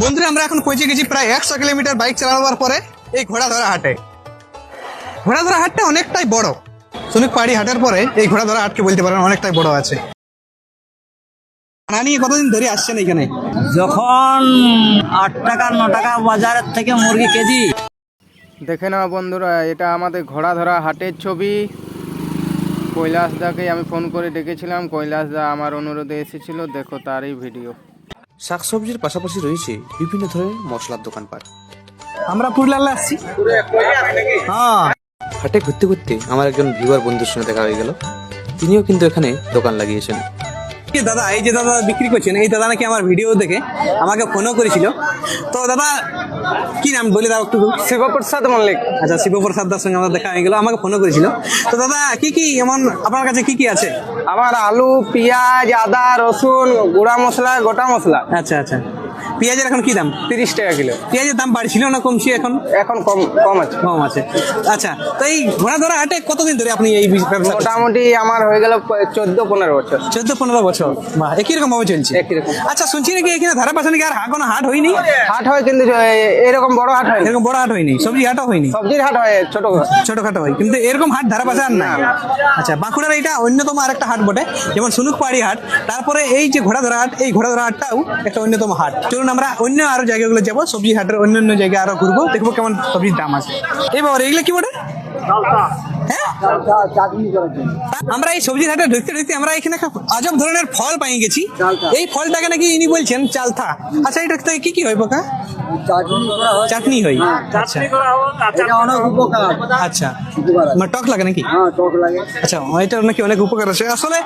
বন্ধুরা আমরা এখন পৌঁছে গেছি প্রায় 100 কিলোমিটার বাইক চালানোর পরে এই ঘোড়াধরা হাটে। ঘোড়াধরা হাটটা অনেকটাই বড়। শোনিক পাহাড়ি হাটের পরে এই ঘোড়াধরা হাটকে বলতে পারেন অনেকটাই বড় আছে। রানী কতদিন ধরে আসছেন এখানে? যখন 8 টাকা 9 টাকা বাজারের থেকে মুরগি কেজি। দেখে নাও বন্ধুরা, এটা আমাদের ঘোড়াধরা হাটের ছবি। কৈলাসদাকে আমি ফোন করে ডেকেছিলাম, কৈলাসদা আমার অনুরোধে এসেছিল, দেখো তারই ভিডিও। শাকসবজির পাশাপাশি রয়েছে বিভিন্ন ধরনের মশলার দোকানপাট। আমরা পুরুলিয়া আসছি। হ্যাঁ, হাটে ঘুরতে ঘুরতে আমার একজন ভিউয়ার বন্ধুর সঙ্গে দেখা হয়ে গেল। তিনিও কিন্তু এখানে দোকান লাগিয়েছেন। দাদা এই যে দাদা বিক্রি করছেন, এই দাদা নাকি আমার ভিডিও দেখে আমাকে ফোনও করেছিল। তো দাদা কি নাম বলে দাও একটু? শিবপ্রসাদ মল্লিক। আচ্ছা, শিবপ্রসাদ দার সঙ্গে আমার দেখা হয়ে গেল, আমাকে ফোনও করেছিল। তো দাদা কি কি এমন আপনার কাছে কি কি আছে? আমার আলু, পেঁয়াজ, আদা, রসুন, গুঁড়া মশলা, গোটা মশলা। আচ্ছা আচ্ছা, পেঁয়াজের এখন কি দাম? 30 টাকা কিলো। পেঁয়াজের দাম বাড়ছিল না কমছে? এখন এখন কম আছে। কম আছে। আচ্ছা, তো এই ঘোড়াধরা হাটে কতদিন ধরে আপনি এই ব্যবসা করছেন? মোটামুটি আমার হয়ে গেল 14-15 বছর। 14-15 বছর। বাহ, একই রকম ভাবে চলছে। একই রকম। আচ্ছা, শুনছি নাকি এখানে ধারে পাশে নাকি আর কোনো হাট হয়নি? হাট হয় কিন্তু এরকম বড় হাট হয় না। এরকম বড় হাট হয়নি, সবজি হাটও হয়নি। সবজির হাট হয় ছোটখাটো হয়, কিন্তু এরকম হাট ধারে পাশে আর না। আচ্ছা, বাঁকুড়ার এটা অন্যতম আর একটা হাট বটে, যেমন সুনুক পাহাড়ি হাট। তারপরে এই যে ঘোড়াধরা হাট, এই ঘোড়াধরা হাটটাও একটা অন্যতম হাট। চলুন আমরা অন্য আরো জায়গাগুলো যাবো, সবজি হাটের অন্যান্য জায়গায় আরো ঘুরবো, দেখবো কেমন সবজির দাম আছে। এই বাবা, এগুলো কি বটে? হ্যাঁ, আমরা এই সবজির হাটে ঢুকতে ঢুকতে আমরা এখানে একটা আজব ধরনের ফল পেয়ে গেছি। এই ফলটাকে নাকি ইনি বলছেন চালথা। আচ্ছা, এটা কি কি হয় বাকা? চাটনি হয়। আচ্ছা আচ্ছা, মানে টক লাগে নাকি? আচ্ছা, এটার নাকি অনেক উপকার আছে। আসলে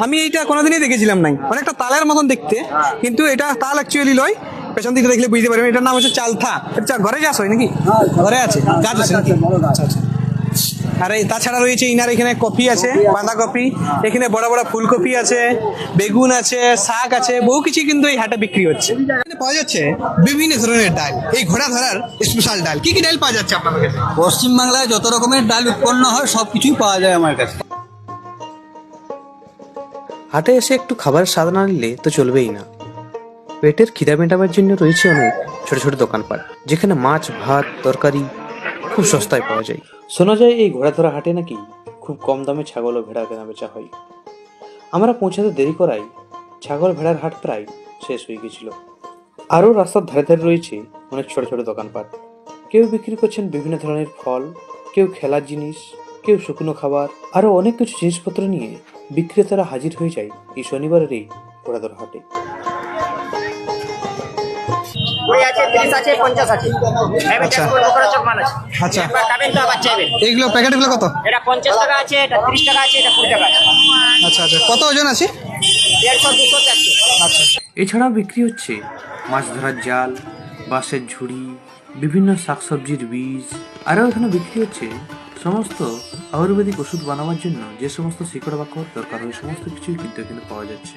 আমি এইটা কোনোদিনই দেখেছিলাম নাই, অনেকটা তালের মতন দেখতে, কিন্তু এটা তাল অ্যাকচুয়ালি লয়। পেছন দিকে দেখলে বুঝতে পারবেন এটার নাম হচ্ছে চালথা। এটা ঘরে চাষ হয় নাকি? ঘরে আছে, গাছ আছে নাকি? আচ্ছা আচ্ছা। আর এই তাছাড়া রয়েছে ইনার এখানে কপি আছে, বাঁধাকপি, এখানে বড় বড় ফুলকপি আছে, বেগুন আছে, শাক আছে, বহু কিছু কিন্তু এই হাটে বিক্রি হচ্ছে। এখানে পাওয়া যাচ্ছে বিভিন্ন ধরনের ডাল, এই ঘোড়াধরার স্পেশাল ডাল। কি কি ডাল পাওয়া যাচ্ছে আপনাদের কাছে? পশ্চিমবাংলায় যত রকমের ডাল উৎপন্ন হয় সবকিছুই পাওয়া যায় আমার কাছে। হাটে এসে একটু খাবারের স্বাদ না নিলে তো চলবেই না। পেটের খিদা মেটাবার জন্য রয়েছে অনেক ছোট ছোট দোকানপাট, যেখানে মাছ, ভাত, তরকারি খুব সস্তায় পাওয়া যায়। শোনা যায় এই ঘোড়াধরা হাটে নাকি খুব কম দামে ছাগল ও ভেড়া কেনা বেচা হয়। আমরা পৌঁছাতে দেরি করায় ছাগল ভেড়ার হাট প্রায় শেষ হয়ে গেছিল। আরও রাস্তার ধারে ধারে রয়েছে অনেক ছোট ছোট দোকানপাট। কেউ বিক্রি করছেন বিভিন্ন ধরনের ফল, কেউ খেলার জিনিস, কেউ শুকনো খাবার, আরও অনেক কিছু জিনিসপত্র নিয়ে বিক্রেতারা হাজির হয়ে যায় এই শনিবারের এই ঘোড়াধরা হাটে। আচ্ছা আচ্ছা, এইগুলো প্যাকেটগুলো কত? এটা 50 টাকা আছে, এটা 30 টাকা আছে, এটা 20 টাকা আছে। আচ্ছা আচ্ছা, কত ওজন আছে? 150, 200, 400। আচ্ছা, এছাড়াও বিক্রি হচ্ছে মাছ ধরার জাল, বাঁশের ঝুড়ি, বিভিন্ন শাকসবজির বীজ। আরও এখানে বিক্রি হচ্ছে সমস্ত আয়ুর্বেদিক ওষুধ বানাবার জন্য যে সমস্ত শিকড় বাকড় দরকার হয়, সমস্ত কিছুই কিন্তু এখানে পাওয়া যাচ্ছে।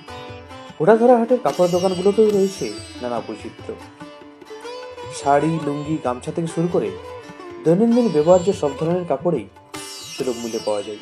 ঘোড়াধরা হাটের কাপড় দোকানগুলোতেও রয়েছে নানা বৈচিত্র্য। শাড়ি, লুঙ্গি, গামছা থেকে শুরু করে দৈনন্দিন ব্যবহার্য সব ধরনের কাপড়েই সুলভ মূল্যে পাওয়া যায়।